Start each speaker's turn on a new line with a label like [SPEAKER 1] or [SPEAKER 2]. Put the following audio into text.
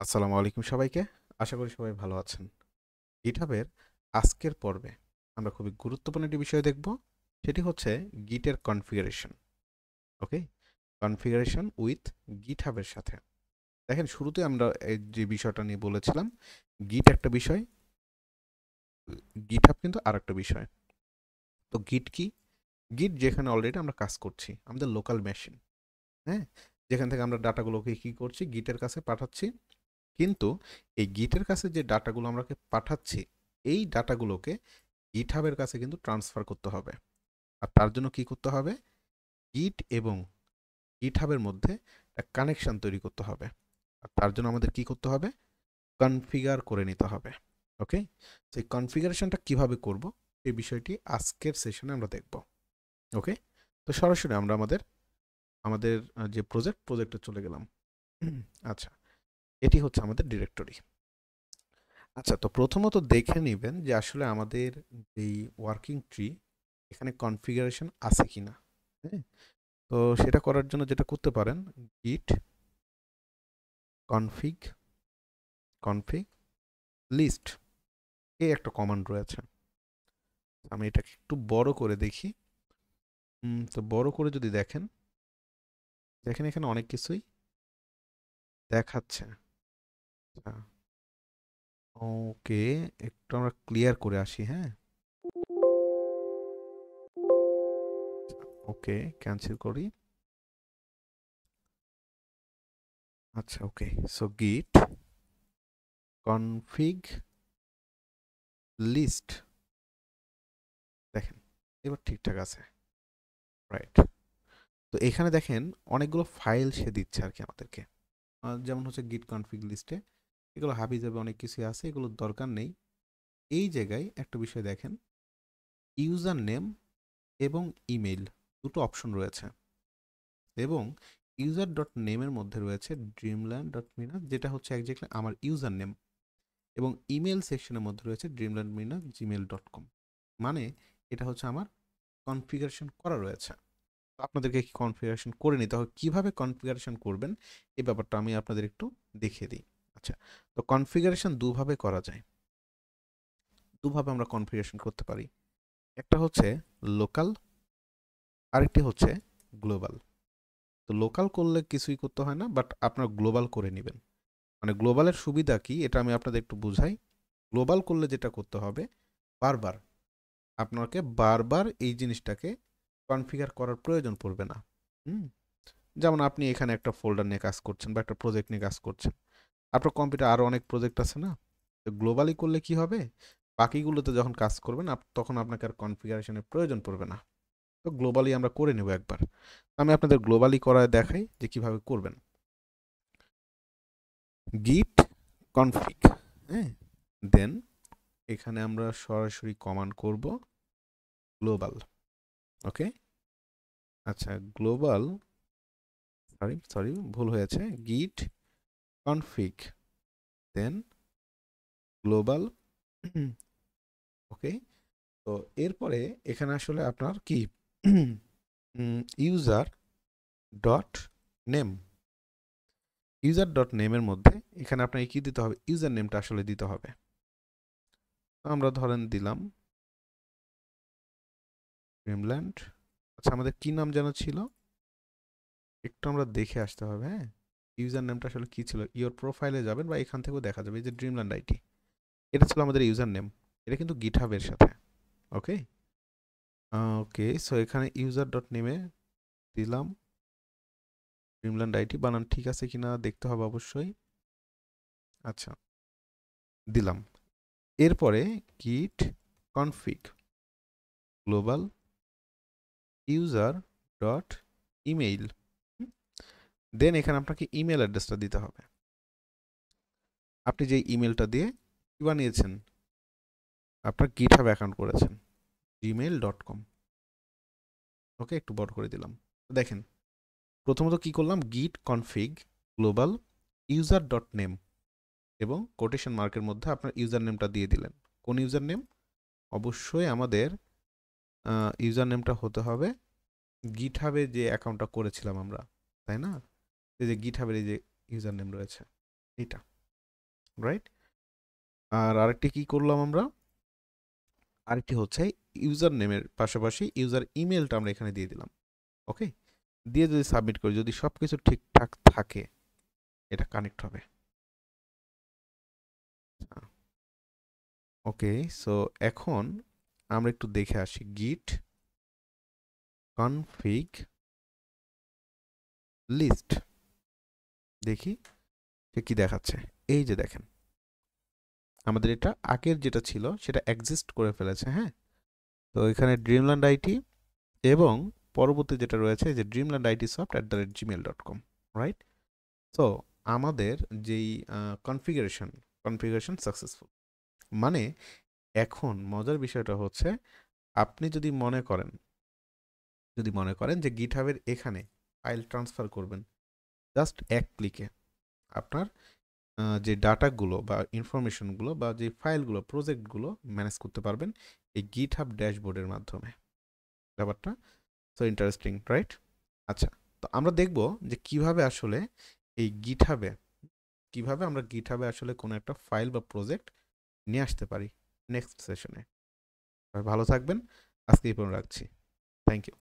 [SPEAKER 1] আসসালামু আলাইকুম সবাইকে। আশা করি সবাই ভালো আছেন। গিটহাবের আজকের পর্বে আমরা খুবই গুরুত্বপূর্ণ একটি বিষয় দেখব। সেটি হচ্ছে গিটের কনফিগারেশন। ওকে? কনফিগারেশন উইথ গিটহাবের সাথে। দেখেন শুরুতে আমরা এই যে বিষয়টা নিয়ে বলেছিলাম, গিট একটা বিষয়, গিটহাব কিন্তু আরেকটা বিষয়। তো গিট কি? গিট যেখানে অলরেডি আমরা কাজ করছি, আমাদের লোকাল মেশিন, হ্যাঁ? যেখান থেকে আমরা ডাটাগুলোকে কি করছি? গিটের কাছে পাঠাচ্ছি। কিন্তু এই গিটের কাছে যে ডাটাগুলো আমরাকে পাঠাচ্ছি, এই ডাটাগুলোকে গিটহাবের কাছে কিন্তু ট্রান্সফার করতে হবে। আর তার জন্য কি করতে হবে? গিট এবং গিটহাবের মধ্যে একটা কানেকশন তৈরি করতে হবে। আর তার জন্য আমাদের কি করতে হবে? কনফিগার করে নিতে হবে। ওকে? সেই কনফিগারেশনটা কিভাবে করব? এই বিষয়টি আজকের সেশনে আমরা দেখব। ওকে? তো সরাসরি আমরা আমাদের আমাদের যে প্রজেক্টে চলে গেলাম। আচ্ছা, এটি হচ্ছে আমাদের ডিরেক্টরি। আচ্ছা, তো প্রথমত দেখে নিবেন যে আসলে আমাদের এই ওয়ার্কিং ট্রি এখানে কনফিগারেশন আছে কিনা। হ্যাঁ, তো সেটা করার জন্য যেটা করতে পারেন, git config config list এই একটা কমান্ড রয়েছে। আমি এটাকে একটু বড় করে দেখি। তো বড় করে যদি দেখেন, দেখেন এখানে অনেক কিছুই দেখাচ্ছে। আচ্ছা, ওকে, একটু আমরা ক্লিয়ার করে আসি। হ্যাঁ, ওকে, ক্যান্সেল করি। আচ্ছা, ওকে, সো git config লিস্ট, দেখেন এবার ঠিকঠাক আছে। রাইট। তো এখানে দেখেন অনেকগুলো ফাইল সে দিচ্ছে আর কি আমাদেরকে। যেমন হচ্ছে গিট কনফিগ লিস্টে এগুলো হাবি যাবে, অনেক কিছু আছে, এগুলোর দরকার নেই। এই জায়গায় একটা বিষয় দেখেন, ইউজার নেম এবং ইমেইল দুটো অপশন রয়েছে, এবং ইউজার ডট নেমের মধ্যে রয়েছে ড্রিমল্যান্ড ডট মিনাস, যেটা হচ্ছে একজাক্টলি আমার ইউজার নেম, এবং ইমেল সেকশনের মধ্যে রয়েছে ড্রিমল্যান্ড মিনাস জিমেল ডট কম। মানে এটা হচ্ছে আমার কনফিগারেশন করা রয়েছে। আপনাদেরকে কি কনফিগারেশন করে নিতে হবে, কিভাবে কনফিগারেশন করবেন এই ব্যাপারটা আমি আপনাদের একটু দেখিয়ে দিই। আচ্ছা, তো কনফিগারেশন দুভাবে করা যায়, দুভাবে আমরা কনফিগারেশন করতে পারি। একটা হচ্ছে লোকাল, আরেকটি হচ্ছে গ্লোবাল। তো লোকাল করলে কিছুই করতে হয় না, বাট আপনার গ্লোবাল করে নেবেন। মানে গ্লোবালের সুবিধা কি এটা আমি আপনাদের একটু বুঝাই। গ্লোবাল করলে যেটা করতে হবে, বারবার আপনাকে বারবার এই জিনিসটাকে কনফিগার করার প্রয়োজন পড়বে না। হুম, যেমন আপনি এখানে একটা ফোল্ডার নিয়ে কাজ করছেন বা একটা প্রজেক্ট নিয়ে কাজ করছেন, আপনার কম্পিউটার আরও অনেক প্রজেক্ট আছে না? তো গ্লোবালি করলে কি হবে, বাকিগুলোতে যখন কাজ করবেন তখন আপনাকে আর কনফিগারেশনের প্রয়োজন পড়বে না। তো গ্লোবালি আমরা করে নেব একবার। আমি আপনাদের গ্লোবালি করায় দেখাই যে কিভাবে করবেন। গিট কনফিগ, হ্যাঁ, দেন এখানে আমরা সরাসরি কমান্ড করব গ্লোবাল। ওকে, আচ্ছা, গ্লোবাল, সরি সরি ভুল হয়েছে, গিট কনফিগ দেন গ্লোবাল। ওকে, তো এরপরে এখানে আসলে আপনার কি user dot name, user dot নেমের মধ্যে এখানে আপনাকে কি দিতে হবে, ইউজার নেমটা আসলে দিতে হবে। আমরা ধরেন দিলাম ড্রিমল্যান্ড। আচ্ছা, আমাদের কি নাম যেন ছিল, একটু আমরা দেখে আসতে হবে। হ্যাঁ, ইউজার নেমটা আসলে কি ছিল, ইওর প্রোফাইলে যাবেন বা এখান থেকেও দেখা যাবে, এই যে ড্রিমল্যান্ড আইটি, এটা ছিল আমাদের ইউজার নেম। এটা কিন্তু গিটহাবের সাথে। ওকে, ওকে, সো এখানে ইউজার ডট নেমে দিলাম ড্রিমল্যান্ড আইটি, বানান ঠিক আছে কিনা দেখতে হবে অবশ্যই। আচ্ছা, দিলাম। এরপরে git config global user dot email, then এখানে আপনাকে ইমেল অ্যাড্রেসটা দিতে হবে। আপনি যে ইমেলটা দিয়ে কি বানিয়েছেন, আপনার গিটহাব অ্যাকাউন্ট করেছেন, gmail.com। ওকে, একটু বড় করে দিলাম। দেখেন প্রথমত কি করলাম, গিট config global user dot name, এবং কোটেশন মার্কের মধ্যে আপনার ইউজার নেমটা দিয়ে দিলেন। কোন ইউজার নেম? অবশ্যই আমাদের ইউজার নেমটা হতে হবে গিটহাবে যে অ্যাকাউন্টটা করেছিলাম আমরা, তাই না? এই যে গিটহাবের এই যে ইউজার নেম রয়েছে, এইটা। রাইট? আর আরেকটি কি করলাম আমরা? আরেকটি হচ্ছে ইউজার নেমের পাশাপাশি ইউজার ইমেলটা আমরা এখানে দিয়ে দিলাম। ওকে? দিয়ে যদি সাবমিট করি, যদি সবকিছু ঠিকঠাক থাকে, এটা কানেক্ট হবে। ওকে, সো এখন আমরা একটু দেখে আসি গিট কনফিগ লিস্ট। দেখি সে কি দেখাচ্ছে। এই যে দেখেন, আমাদের এটা আগের যেটা ছিল সেটা এক্সিস্ট করে ফেলেছে। হ্যাঁ, তো এখানে ড্রিমল্যান্ড আইটি এবং পরবর্তী যেটা রয়েছে যে dreamlandiitsoft@gmail.com, রাইট? সো আমাদের যেই কনফিগারেশন সাকসেসফুল। মানে এখন মজার বিষয়টা হচ্ছে, আপনি যদি মনে করেন যে গিটহাবের এখানে ফাইল ট্রান্সফার করবেন, জাস্ট এক ক্লিকে আপনার যে ডাটাগুলো বা ইনফরমেশনগুলো বা যে ফাইলগুলো প্রজেক্টগুলো ম্যানেজ করতে পারবেন এই গিটহাব ড্যাশবোর্ডের মাধ্যমে। ব্যাপারটা সো ইন্টারেস্টিং, রাইট? আচ্ছা, তো আমরা দেখব যে কিভাবে আসলে এই কিভাবে আমরা গিটহাবে আসলে কোনো একটা ফাইল বা প্রজেক্ট নিয়ে আসতে পারি নেক্সট সেশনে। ভালো থাকবেন, আজকে এই পর্যন্ত রাখছি। Thank you.